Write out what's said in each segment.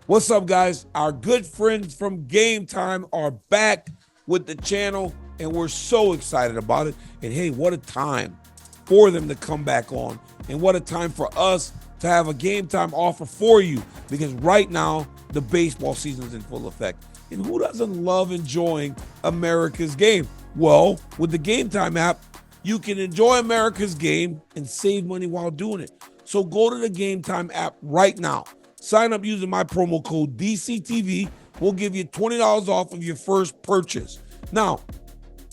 What's up, guys? Our good friends from Game Time are back with the channel, and we're so excited about it. And hey, what a time for them to come back on, and what a time for us to have a Game Time offer for you, because right now the baseball season is in full effect. And who doesn't love enjoying America's game? Well, with the Game Time app, you can enjoy America's game and save money while doing it. So go to the Game Time app right now. Sign up using my promo code DCTV. We'll give you $20 off of your first purchase. Now,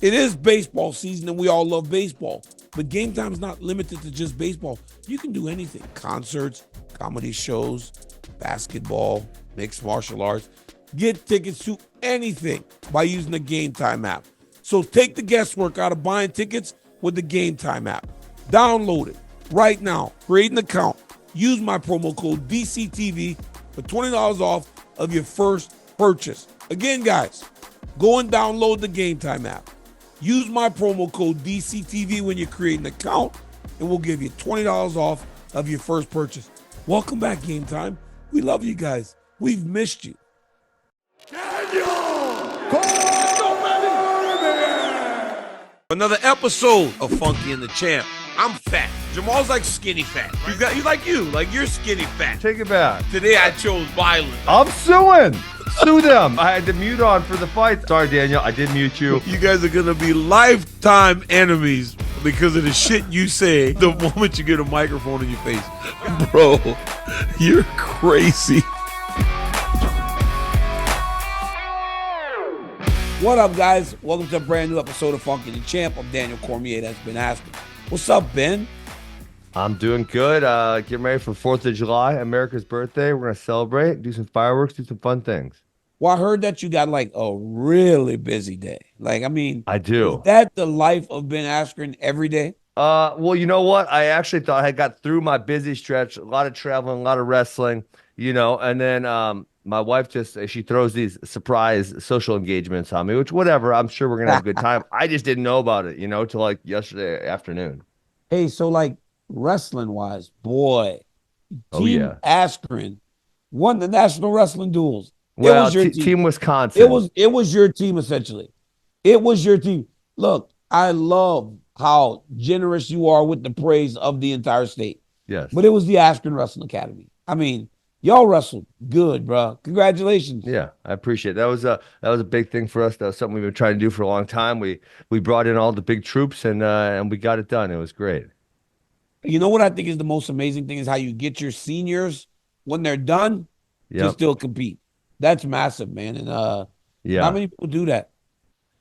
it is baseball season and we all love baseball, but Game Time is not limited to just baseball. You can do anything: concerts, comedy shows, basketball, mixed martial arts. Get tickets to anything by using the Game Time app. So take the guesswork out of buying tickets with the Game Time app. Download it right now. Create an account. Use my promo code DCTV for $20 off of your first purchase. Again, guys, go and download the Game Time app. Use my promo code DCTV when you create an account, and we'll give you $20 off of your first purchase. Welcome back, Game Time. We love you guys. We've missed you. Another episode of Funky and the Champ. I'm fat. Jamal's like skinny fat. Right? You're skinny fat. Take it back. Today I chose violence. I'm suing. Sue them. I had the mute on for the fight. Sorry, Daniel. I did mute you. You guys are gonna be lifetime enemies because of the shit you say the moment you get a microphone in your face. Bro, you're crazy. What up, guys? Welcome to a brand new episode of Funky the Champ. I'm Daniel Cormier. That's been asking. What's up, Ben? I'm doing good. Getting ready for 4th of July, America's birthday. We're going to celebrate, do some fireworks, do some fun things. Well, I heard that you got like a really busy day. I do. Is that the life of Ben Askren every day? Well, you know what? I actually thought I got through my busy stretch, a lot of traveling, a lot of wrestling, and then my wife she throws these surprise social engagements on me, which whatever, I'm sure we're going to have a good time. I just didn't know about it, till like yesterday afternoon. Hey, so like wrestling wise, boy, Team Askren won the national wrestling duels. Well, it was your team Wisconsin. It was your team, essentially. It was your team. Look, I love how generous you are with the praise of the entire state. Yes. But it was the Askren Wrestling Academy. I mean, y'all wrestled good, bro. Congratulations. Yeah, I appreciate it. That was a big thing for us. That was something we've been trying to do for a long time. We brought in all the big troops and we got it done. It was great. You know what I think is the most amazing thing is how you get your seniors when they're done to still compete. That's massive, man. And not many people do that.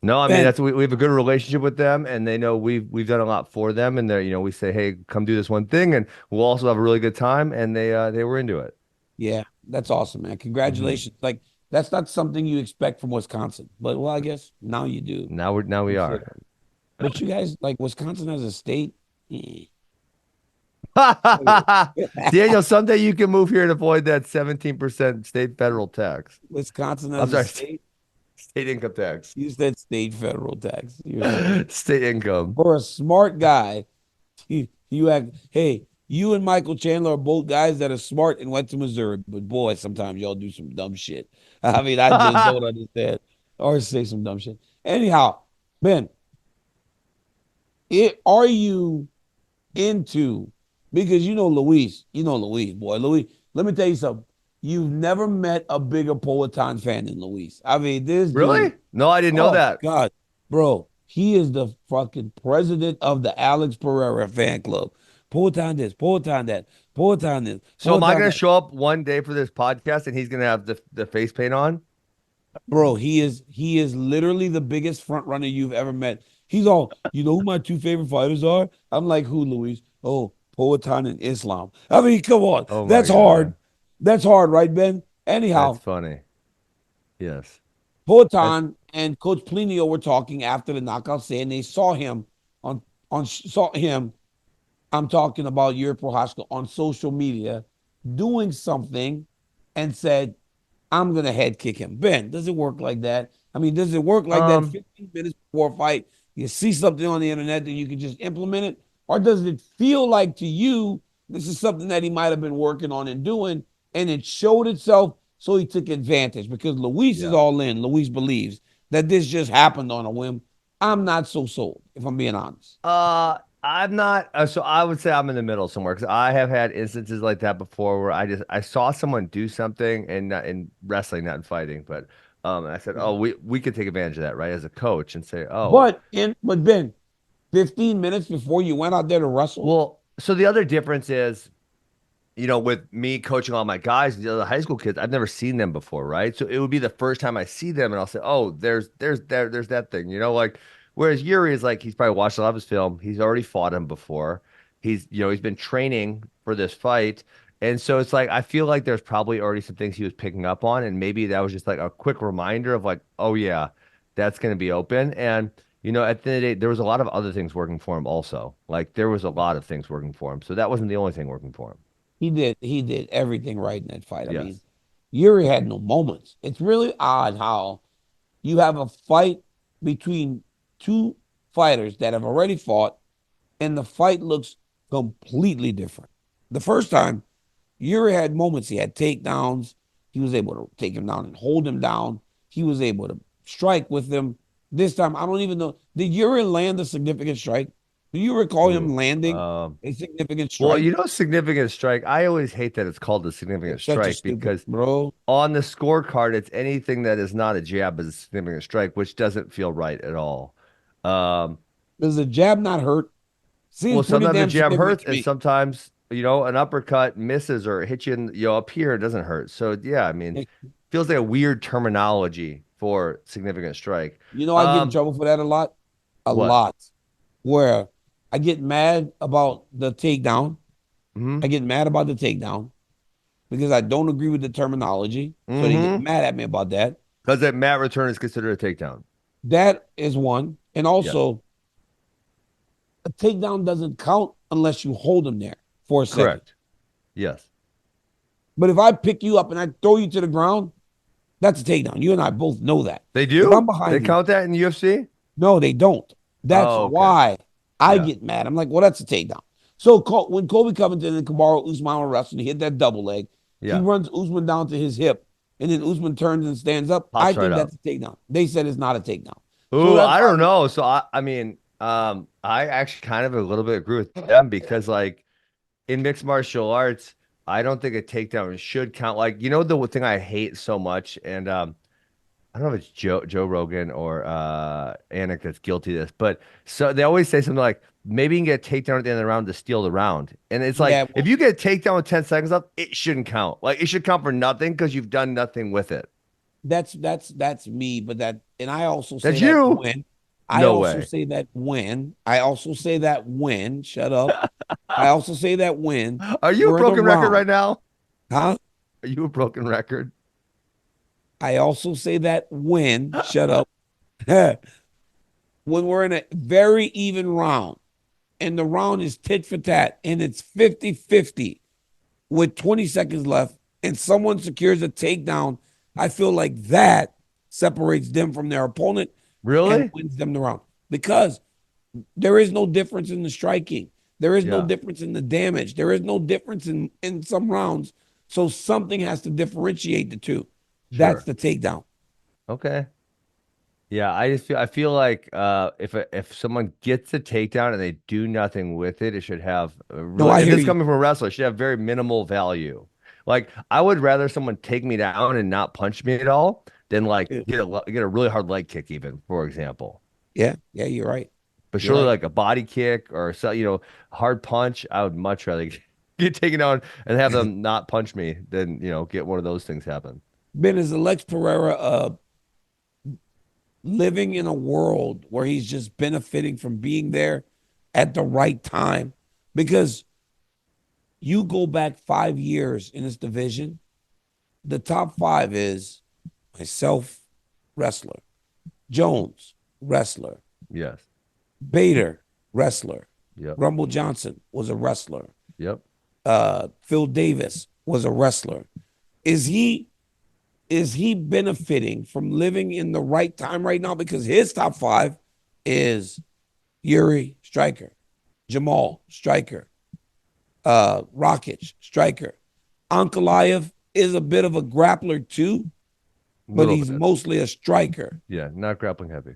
No, I mean we have a good relationship with them, and they know we've done a lot for them, and they're we say, hey, come do this one thing, and we'll also have a really good time, and they were into it. Yeah, that's awesome, man. Congratulations. Like, that's not something you expect from Wisconsin, but I guess now you do. Now we are. But you guys, like, Wisconsin as a state. Daniel, someday you can move here and avoid that 17% state federal tax. Wisconsin as a state. State income tax. You said state federal tax. State income. For a smart guy, you act. Hey, you and Michael Chandler are both guys that are smart and went to Missouri. But boy, sometimes y'all do some dumb shit. I mean, I just don't understand or say some dumb shit. Anyhow, Ben, are you into? Because Luis, boy. Luis, let me tell you something. You've never met a bigger Poatan fan than Luis. I mean, this really? Dude, no, I didn't know that. God, bro, he is the fucking president of the Alex Pereira fan club. Poatan this, Poatan that, Poatan this. So am I going to show up one day for this podcast and he's going to have the face paint on? Bro, he is literally the biggest front runner you've ever met. He's all, who my two favorite fighters are? I'm like, who, Luis? Oh, Poatan and Islam. I mean, come on. Oh, that's hard. That's hard, right, Ben? Anyhow. That's funny. Yes. Poatan and Coach Plinio were talking after the knockout, saying they saw him I'm talking about Jiri Prochazka on social media doing something and said, I'm going to head kick him. Ben, does it work like that? I mean, does it work like that 15 minutes before a fight? You see something on the internet that you can just implement it? Or does it feel like to you this is something that he might have been working on and doing, and it showed itself So he took advantage because Luis is Yeah. all in. Luis believes that this just happened on a whim. I'm not so sold, if I'm being honest. I'm not. So I would say I'm in the middle somewhere because I have had instances like that before where I saw someone do something and not in wrestling, not in fighting, but I said, oh, we could take advantage of that, right, as a coach and say, oh, But Ben, 15 minutes before you went out there to wrestle, well. So the other difference is, with me coaching all my guys, the other high school kids, I've never seen them before, right? So it would be the first time I see them, and I'll say, "Oh, there's that thing," like. Whereas Yuri is like he's probably watched a lot of his film. He's already fought him before. He's been training for this fight, and so it's like I feel like there's probably already some things he was picking up on, and maybe that was just like a quick reminder of like, oh yeah, that's going to be open. And at the end of the day, there was a lot of other things working for him also. Like there was a lot of things working for him, so that wasn't the only thing working for him. he did everything right in that fight. I mean, Yes. Yuri had no moments. It's really odd how you have a fight between two fighters that have already fought, and the fight looks completely different. The first time, Yuri had moments. He had takedowns. He was able to take him down and hold him down. He was able to strike with him. This time, I don't even know. Did Yuri land a significant strike? Do you recall Ooh. him landing a significant Well, strike? significant strike. I always hate that it's called a significant It's such a strike stupid, because bro. on the scorecard, it's anything that is not a jab is a significant strike, which doesn't feel right at all. Um, Does the jab not hurt? well, Seems pretty sometimes the damn jab significant hurts, to and me. sometimes an uppercut misses or hits you up here, it doesn't hurt. So yeah, I mean, feels like a weird terminology for significant strike. I get in trouble for that a lot. A What? lot. Where I get mad about the takedown. Mm-hmm. I get mad about the takedown because I don't agree with the terminology. So they get Mm-hmm. mad at me about that. Because that mat return is considered a takedown. That is one. And Yes. also, a takedown doesn't count unless you hold them there for a second. Correct. Yes. But if I pick you up and I throw you to the ground, that's a takedown. You and I both know that. They If I'm do? They behind you, count that in UFC? no, they don't. That's Oh, okay. why I Yeah. get mad. I'm like, well, that's a takedown. So when Colby Covington and Kamaru Usman were wrestling, he hit that double leg. He Yeah. runs Usman down to his hip, and then Usman turns and stands up. I Pops right think up. that's a takedown. They said it's not a takedown. So Ooh, that's I why don't know. So I mean, I actually kind of a little bit agree with them because like in mixed martial arts, I don't think a takedown should count. Like, the thing I hate so much, and I don't know if it's Joe Rogan or Anik that's guilty of this, but so they always say something like maybe you can get a takedown at the end of the round to steal the round. And it's like yeah, if you get a takedown with 10 seconds left, it shouldn't count. Like it should count for nothing because you've done nothing with it. that's me. But and I also say That's that you. when No way. I also say that when shut up. I also say that when Are you a we're in a broken record round, right now? huh? Are you a broken record? I also say that when shut up. When we're in a very even round and the round is tit for tat and it's 50-50 with 20 seconds left and someone secures a takedown, I feel like that separates them from their opponent and Really? wins them the round because there is no difference in the striking. There is no Yeah, difference in the damage. There is no difference in some rounds. So something has to differentiate the two. That's sure. the takedown. Okay. Yeah, I feel like if someone gets a takedown and they do nothing with it, it should have No, really, I and hear this you. coming from a wrestler, it should have very minimal value. Like I would rather someone take me down and not punch me at all than like get a really hard leg kick even, for example. Yeah, yeah, you're right. But You're surely right. like a body kick or so, hard punch, I would much rather get taken down and have them not punch me than, get one of those things happen. Ben, is Alex Pereira living in a world where he's just benefiting from being there at the right time? Because you go back 5 years in this division, the top five is myself, wrestler, Jones, wrestler, Yes. Bader, wrestler, Yep. Rumble Johnson was a wrestler, Yep. Phil Davis was a wrestler. Is he benefiting from living in the right time right now? Because his top five is Yuri, striker, Jamal, striker, Rakic, striker, Ankalaev, is a bit of a grappler too, but he's mostly a striker. Yeah, not grappling heavy.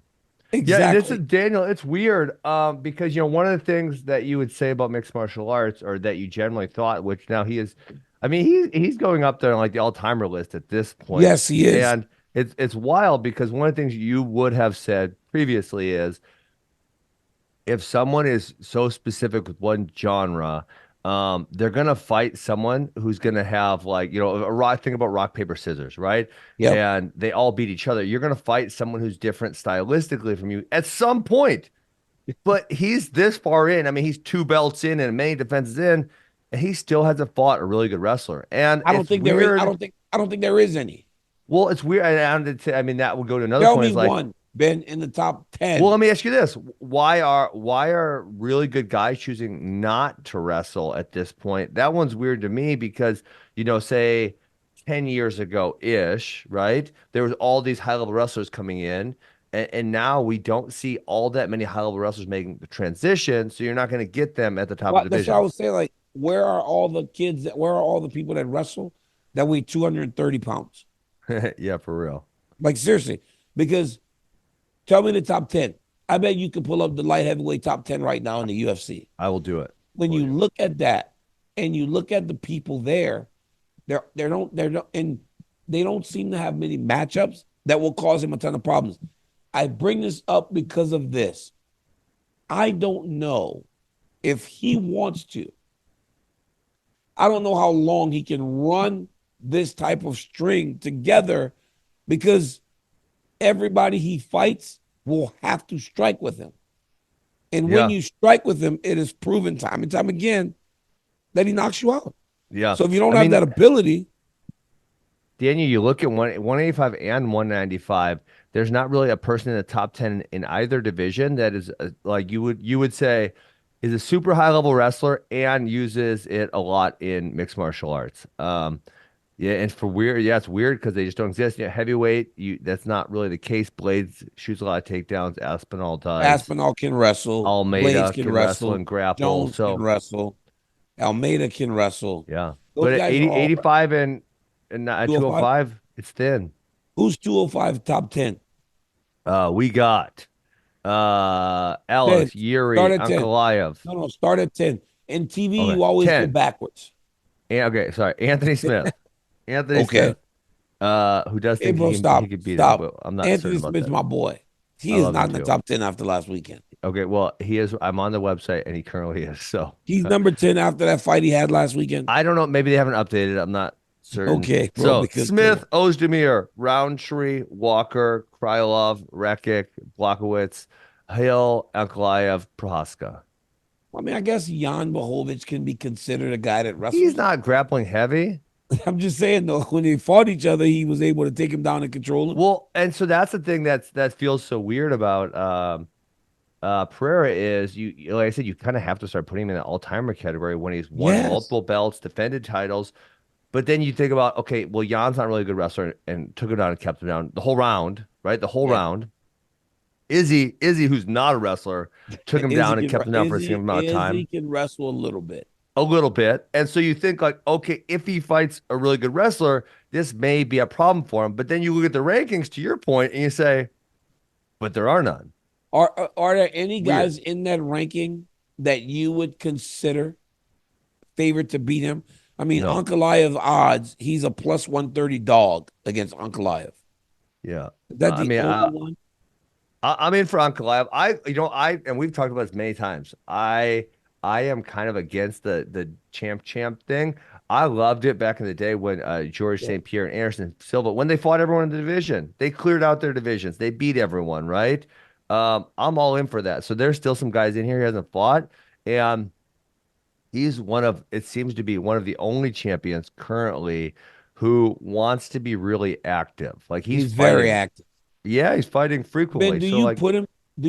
Exactly. Yeah, this is Daniel. It's weird, because one of the things that you would say about mixed martial arts, or that you generally thought, which now he is, I mean, he's going up there on like the all-timer list at this point. Yes, he is. And it's wild, because one of the things you would have said previously is, if someone is so specific with one genre, they're gonna fight someone who's gonna have, like, a rock thing about rock, paper, scissors, right? Yep. And they all beat each other. You're gonna fight someone who's different stylistically from you at some point. But he's this far in. I mean, he's 2 belts in and many defenses in, and he still hasn't fought a really good wrestler. And I don't it's think weird. there is. I don't think there is any. Well, it's weird. I mean, that would go to another Tell point. me Is like, one, Ben, in the top 10. well, let me ask you this. Why are really good guys choosing not to wrestle at this point? That one's weird to me, because, say 10 years ago-ish, right? There was all these high-level wrestlers coming in, and now we don't see all that many high-level wrestlers making the transition, so you're not going to get them at the top of the That's division. what I was saying. Like, where are all the kids? Where are all the people that wrestle that weigh 230 pounds? Yeah, for real. Like, seriously, because tell me the top 10. I bet you could pull up the light heavyweight top 10 right now in the UFC. I will do it. When you look at that and you look at the people there, they don't seem to have many matchups that will cause him a ton of problems. I bring this up because of this. I don't know if he wants to. I don't know how long he can run this type of string together, because everybody he fights will have to strike with him. And when you strike with him, it is proven time and time again that he knocks you out. Yeah. So if you don't have that ability. Daniel, you look at 185 and 195, there's not really a person in the top 10 in either division that is like you would say is a super high level wrestler and uses it a lot in mixed martial arts. Yeah, and it's weird because they just don't exist. Yeah, heavyweight, that's not really the case. Blades shoots a lot of takedowns. Aspinall does. Aspinall can wrestle. Almeida Blades can wrestle and grapple. Jones can wrestle. Almeida can wrestle. Yeah, Those but at guys 85 and 205, it's thin. Who's 205 top 10? We got Alex, Yuri, Ankalaev. No, start at 10. In TV, you always 10. Go backwards. Okay, sorry. Anthony Smith. Anthony Smith. Who does think he could beat him, but I'm not Anthony certain about Smith's that. my boy. He is not in the top 10 after last weekend. Okay, well, he is. I'm on the website, and he currently is. So he's number 10 after that fight he had last weekend. I don't know. Maybe they haven't updated. I'm not certain. Okay. Bro, so Smith, Ozdemir, Roundtree, Walker, Krylov, Rekic, Blachowicz, Hill, Ankalaev, Prochazka. I mean, I guess Jan Blachowicz can be considered a guy that wrestles. He's not grappling heavy. I'm just saying, though, when they fought each other, he was able to take him down and control him. Well, and so that's the thing that feels so weird about Pereira is like I said, you kind of have to start putting him in the all-timer category when he's won multiple belts, defended titles. But then you think about, okay, well, Jan's not really a good wrestler and took him down and kept him down the whole round, right? The whole round. Izzy, who's not a wrestler, took him down and kept him down for a significant amount of time. Izzy can wrestle a little bit. A little bit. And so you think like, okay, if he fights a really good wrestler, this may be a problem for him. But then you look at the rankings, to your point, and you say, but there are none. Are there any guys in that ranking that you would consider favorite to beat him? I mean, Ankalaev odds, he's a plus 130 dog against Ankalaev. Yeah. Is that the only one? I'm in for Ankalaev. And we've talked about this many times. I am kind of against the champ thing. I loved it back in the day when George St. Pierre and Anderson Silva, when they fought everyone in the division, they cleared out their divisions. They beat everyone, right? I'm all in for that. So there's still some guys in here he hasn't fought. And he's it seems to be one of the only champions currently who wants to be really active. Like he's very active. Yeah, he's fighting frequently. Ben, do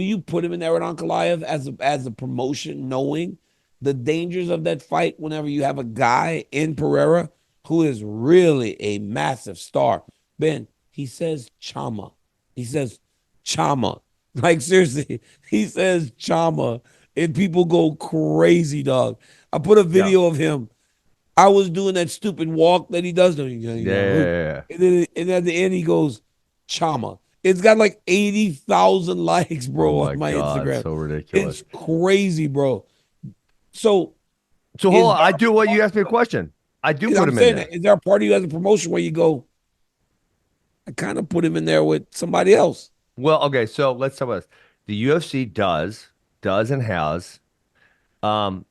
you put him in there with Ankalaev as a promotion, knowing the dangers of that fight whenever you have a guy in Pereira who is really a massive star? Ben, he says Chama. He says Chama. Like, seriously, he says Chama, and people go crazy, dog. I put a video of him I was doing that stupid walk that he does. Yeah. And at the end, he goes, Chama. It's got like 80,000 likes, Oh bro, on my my God, Instagram. so It's ridiculous. crazy, bro. So So hold is on, I do what you asked me a question. I do put I'm him in saying there. that, is there a part of you as a promotion where you go, I kind of put him in there with somebody else? Well, okay, so let's talk about this. The UFC does and has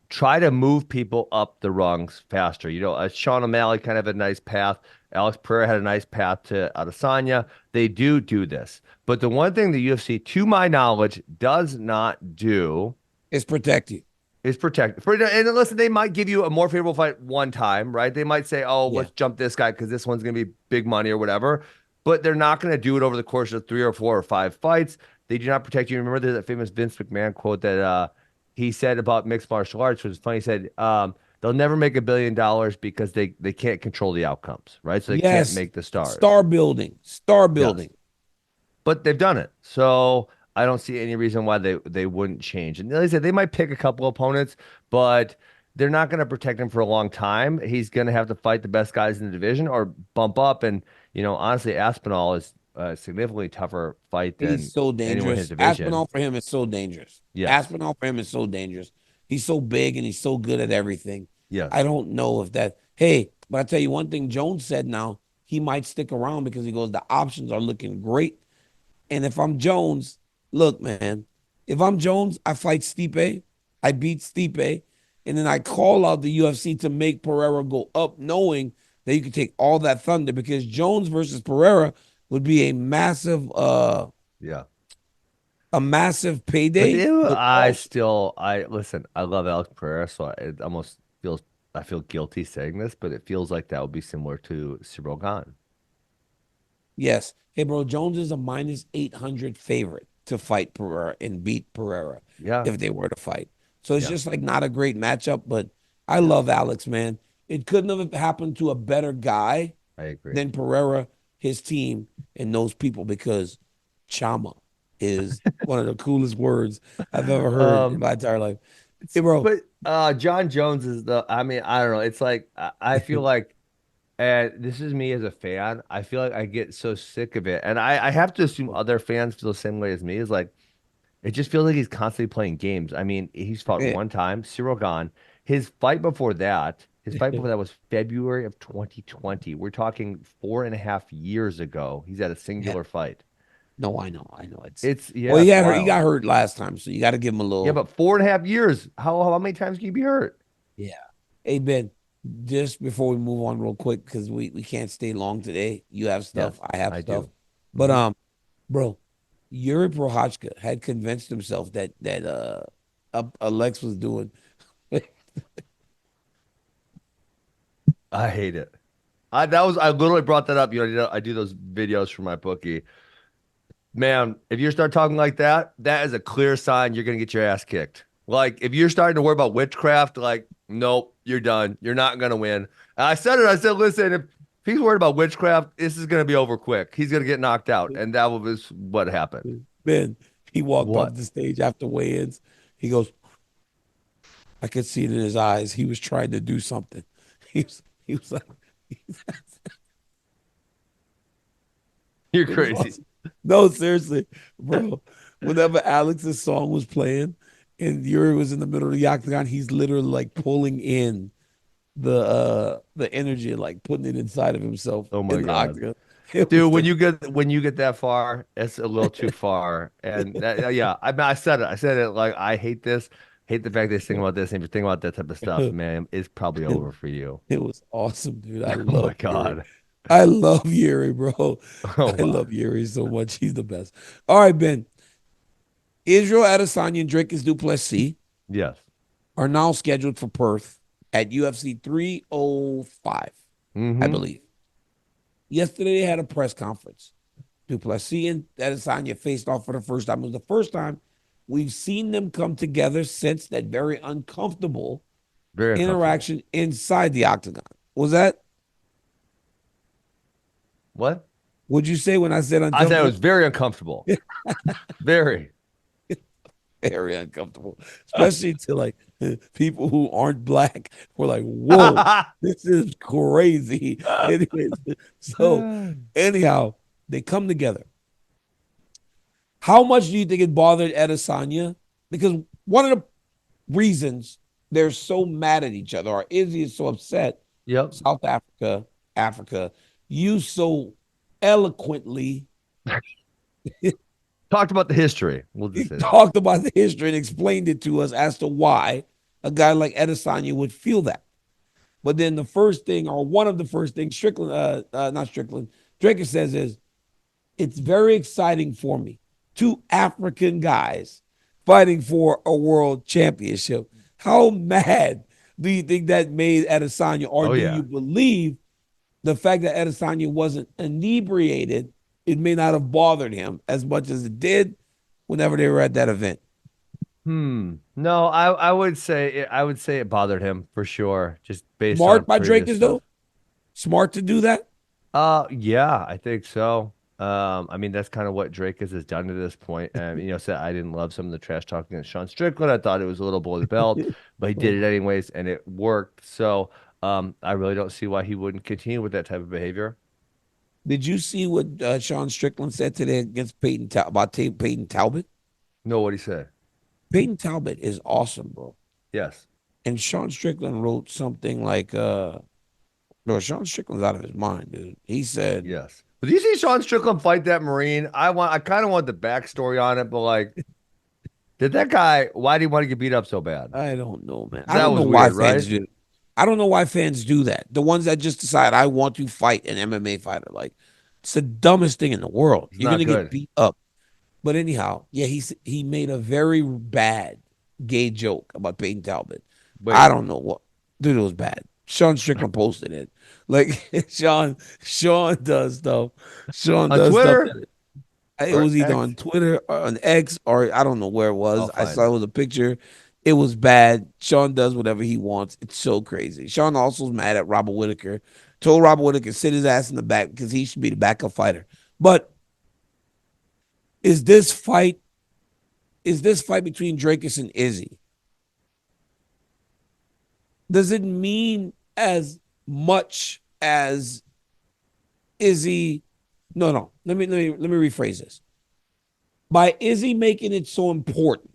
try to move people up the rungs faster. Sean O'Malley kind of had a nice path. Alex Pereira had a nice path to Adesanya. They do this. But the one thing the UFC, to my knowledge, does not do It's protect you. is protect. And listen, they might give you a more favorable fight one time, right? They might say, oh, Yeah. let's jump this guy because this one's going to be big money or whatever. But they're not going to do it over the course of 3 or 4 or 5 fights. They do not protect you. Remember there's that famous Vince McMahon quote that he said about mixed martial arts, which was funny. He said, they'll never make $1 billion because they can't control the outcomes, right? So they can't Yes. make the stars. Star building. Star Yes. building. But they've done it. So I don't see any reason why they wouldn't change. And like I said, they might pick a couple opponents, but they're not going to protect him for a long time. He's going to have to fight the best guys in the division or bump up. And, honestly, Aspinall is a significantly tougher fight He's than so anyone in his dangerous. division. Aspinall for him is so dangerous. Yes. Aspinall for him is so dangerous. He's so big and he's so good at everything. I Yes. don't know if that. Hey, but I tell you one thing. Jones said now he might stick around because he goes the options are looking great. And if I'm Jones, look, man, if I'm Jones, I fight Stipe, I beat Stipe, and then I call out the UFC to make Pereira go up, knowing that you can take all that thunder because Jones versus Pereira would be Yeah. a massive But payday. But also, I listen, I love Alex Pereira, so it almost feels, I feel guilty saying this, but it feels like that would be similar to Ciryl Gane. yes, hey, bro, Jones is a minus 800 favorite to fight Pereira and beat Pereira Yeah. if they were to fight. So it's Yeah. just like not a great matchup, but I Yeah. love Alex, man. It couldn't have happened to a better guy I agree. than Pereira, his team, and those people because Chama is one of the coolest words I've ever heard in Um, my entire life. Hey, bro, but John Jones is I mean, I don't know. It's like I feel like, and this is me as a fan, I feel like I get so sick of it. And I have to assume other fans feel the same way as me, is like it just feels like he's constantly playing games. I mean, he's fought yeah. one time, Ciryl Gane. His fight before that was February of 2020. We're talking 4.5 years ago. He's had a Yeah. singular fight. No, I know. It's Well, yeah, it's he wild. got hurt last time, so you got to give him a Yeah, little. but 4.5 years. How many times can you be hurt? Yeah. Hey, Ben, just before we move on real quick, because we can't stay long today. You have Yes, stuff, I have I stuff. do. But Hmm. bro, Jiri Prochazka had convinced himself that Alex was doing. I hate it. I literally brought that up. I do those videos for my bookie. Man, if you start talking like that, that is a clear sign you're gonna get your ass kicked. Like if you're starting to worry about witchcraft, like nope, you're done. You're not gonna win. And I said it. I said, listen, if he's worried about witchcraft, this is gonna be over quick. He's gonna get knocked out, and that was what happened. Ben, he walked off What? the stage after weigh-ins. He goes, I could see it in his eyes. He was trying to do something. He was like, You're it was crazy. awesome. No, seriously, bro. Whenever Alex's song was playing and Yuri was in the middle of the octagon, he's literally like pulling in the energy, like putting it inside of himself Oh my in the God. octagon. It was Dude, the when you get that far, it's a little too far. And yeah, I mean, I said it. I said it like I hate this, hate the fact they think about this, and if you think about that type of stuff, man, it's probably it, over for you. it was awesome, dude. I Oh love my Yuri. God. I love Yuri, bro. Oh I wow. love Yuri so much. He's the best. All right, Ben. Israel Adesanya and Dricus du Plessis Yes. are now scheduled for Perth at UFC 305, I Mm-hmm. believe. Yesterday, they had a press conference. Du Plessis and Adesanya faced off for the first time. It was the first time we've seen them come together since that very uncomfortable Very uncomfortable. interaction inside the octagon. Was that, What? would you say when I said I said it was uncomfortable? very uncomfortable. Very. very uncomfortable, especially to like people who aren't black. We're like, whoa, this is crazy. Anyways, so anyhow, they come together. How much do you think it bothered Adesanya? Because one of the reasons they're so mad at each other, or Izzy is so upset, Yep. South Africa, Africa, you so eloquently Talked about the history. We'll he just say that. talked about the history and explained it to us as to why a guy like Adesanya would feel that. But then the first thing, or one of the first things, Strickland, not Strickland, Dricus says is, it's very exciting for me. Two African guys fighting for a world championship. How mad do you think that made Adesanya, or Oh do yeah. you believe the fact that Adesanya wasn't inebriated, it may not have bothered him as much as it did whenever they were at that event? No, I would say it bothered him for sure, just based on Smart by previous Dracus, stuff. though. Smart to do that. Yeah, I think so. I mean that's kind of what Drake has done to this point. And said I didn't love some of the trash talking against Sean Strickland. I thought it was a little below the belt, but he did it anyways, and it worked. So I really don't see why he wouldn't continue with that type of behavior. Did you see what Sean Strickland said today against Peyton Talbot? No, what he said. Peyton Talbot is awesome, bro. Yes. And Sean Strickland wrote something like, no, Sean Strickland's out of his mind, dude. He said, Yes. But do you see Sean Strickland fight that Marine? I kind of want the backstory on it, but like, did that guy? Why did he want to get beat up so bad? I don't know, man. I That don't know was why weird, fans right? do. I don't know why fans do that. The ones that just decide I want to fight an MMA fighter, like it's the dumbest thing in the world. It's You're not gonna get good. beat up. But anyhow, yeah, he made a very bad gay joke about Peyton Talbot. I Wait, don't know what, dude. It was bad. Sean Strickland posted it. Like Sean does stuff. Sean on does stuff Twitter that it or was either X? on Twitter or on X, or I don't know where it I'll was. I find saw it it. was a picture. It was bad. Sean does whatever he wants. It's so crazy. Sean also is mad at Robert Whitaker. Told Robert Whitaker sit his ass in the back because he should be the backup fighter. But is this fight between Dracus and Izzy? Does it mean as much as Izzy? No, no. Let me rephrase this. By Izzy making it so important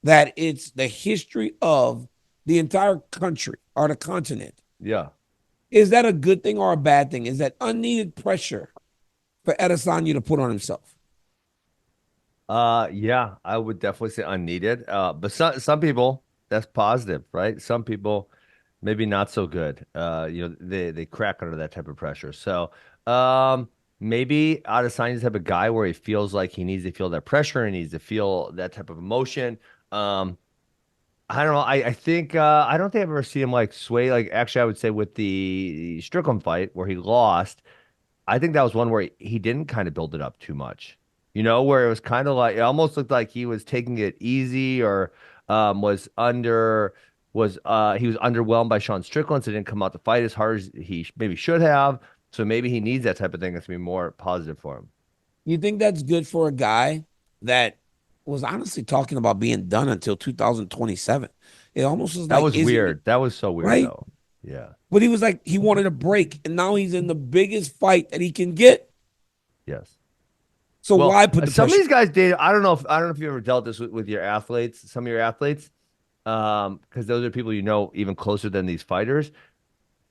that it's the history of the entire country or the continent, Yeah. is that a good thing or a bad thing? Is that unneeded pressure for Adesanya to put on himself? Yeah, I would definitely say unneeded. But some people that's positive, right? Some people maybe not so good. They crack under that type of pressure. So, maybe Adesanya's the type of guy where he feels like he needs to feel that pressure and needs to feel that type of emotion. Um, I don't know. I think I don't think I've ever seen him like sway. Like actually, I would say with the Strickland fight where he lost. I think that was one where he didn't kind of build it up too much. Where it was kind of like it almost looked like he was taking it easy or he was underwhelmed by Sean Strickland, so he didn't come out to fight as hard as he maybe should have. So maybe he needs that type of thing that's gonna be more positive for him. You think that's good for a guy that was honestly talking about being done until 2027? It almost was That like was Izzy, weird. That was so weird right? though. Yeah. But he was like, he wanted a break, and now he's in the biggest fight that he can get. Yes. So Well, why put the some of pressure? these guys did. I don't know if you ever dealt this with your athletes, some of your athletes, because those are people even closer than these fighters.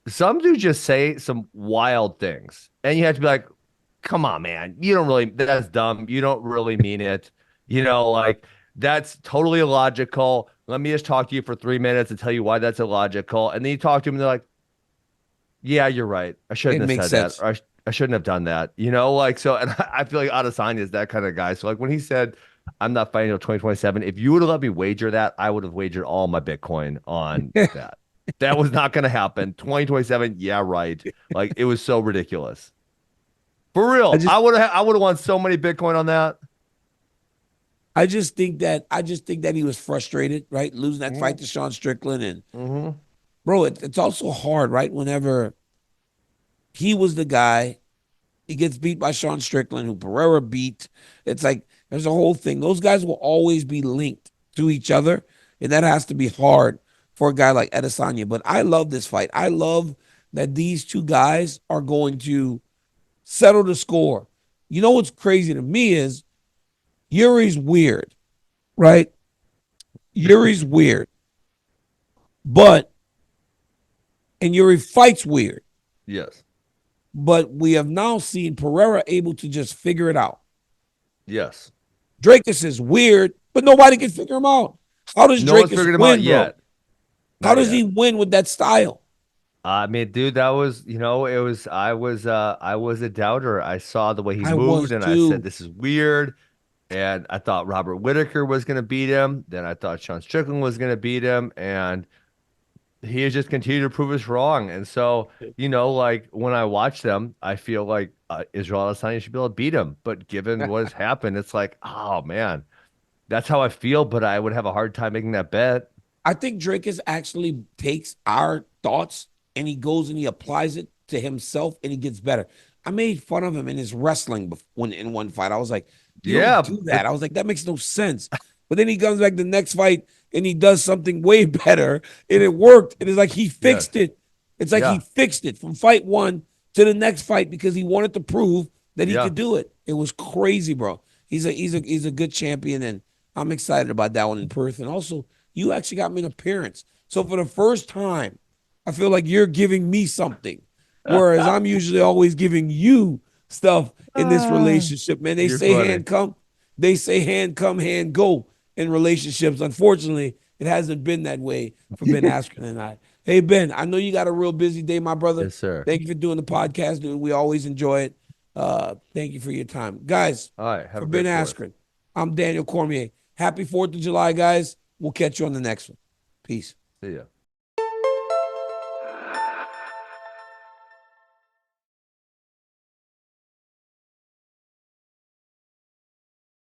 Some do just say some wild things, and you have to be like, "Come on, man, you don't really. That's dumb. You don't really mean it. Like that's totally illogical. Let me just talk to you for 3 minutes and tell you why that's illogical." And then you talk to them, and they're like, "Yeah, you're right. I shouldn't It have makes said that, sense. or I shouldn't have done that." Like so. And I feel like Adesanya is that kind of guy. So like when he said, "I'm not fighting until 2027," if you would have let me wager that, I would have wagered all my Bitcoin on that. That was not going to happen. 2027, yeah, right. Like it was so ridiculous. For I real. just I would have won so many Bitcoin on that. I just think that he was frustrated, right? Losing that Mm-hmm. fight to Sean Strickland. And Mm-hmm. bro, it's also hard, right? Whenever he was the guy, he gets beat by Sean Strickland, who Pereira beat. It's like there's a whole thing. Those guys will always be linked to each other, and that has to be hard for a guy like Adesanya. But I love this fight. I love that these two guys are going to settle the score. You know what's crazy to me is Yuri's weird, right? Yuri's weird, and Yuri fights weird. Yes. But we have now seen Pereira able to just figure it out. Yes. Dricus is weird, but nobody can figure him out. How does No one's Dricus figured him win, out bro? yet. How does he win with that style? I mean, dude, that was, I was a doubter. I saw the way he I moved was and I said, too. this is weird. And I thought Robert Whitaker was going to beat him. Then I thought Sean Strickland was going to beat him. And he has just continued to prove us wrong. And so, like when I watch them, I feel like Israel Adesanya should be able to beat him. But given what has happened, it's like, oh man, that's how I feel. But I would have a hard time making that bet. I think Dricus actually takes our thoughts and he goes and he applies it to himself and he gets better. I made fun of him in his wrestling when in one fight. I was like, you Yeah, don't do that. I was like, that makes no sense. But then he comes back the next fight and he does something way better and it worked. And it's like he fixed it. It's like he fixed it from fight one to the next fight because he wanted to prove that he could do it. It was crazy, bro. He's a good champion, and I'm excited about that one in Perth. And also, you actually got me an appearance. So for the first time, I feel like you're giving me something, whereas I'm usually always giving you stuff in this relationship, man. They say funny. hand come, hand go in relationships. Unfortunately, it hasn't been that way for Ben Askren and I. Hey, Ben, I know you got a real busy day, my brother. Yes, sir. Thank you for doing the podcast, dude. We always enjoy it. Thank you for your time. Guys, All right, have for a Ben great Askren, I'm Daniel Cormier. Happy 4th of July, guys. We'll catch you on the next one. Peace. See ya.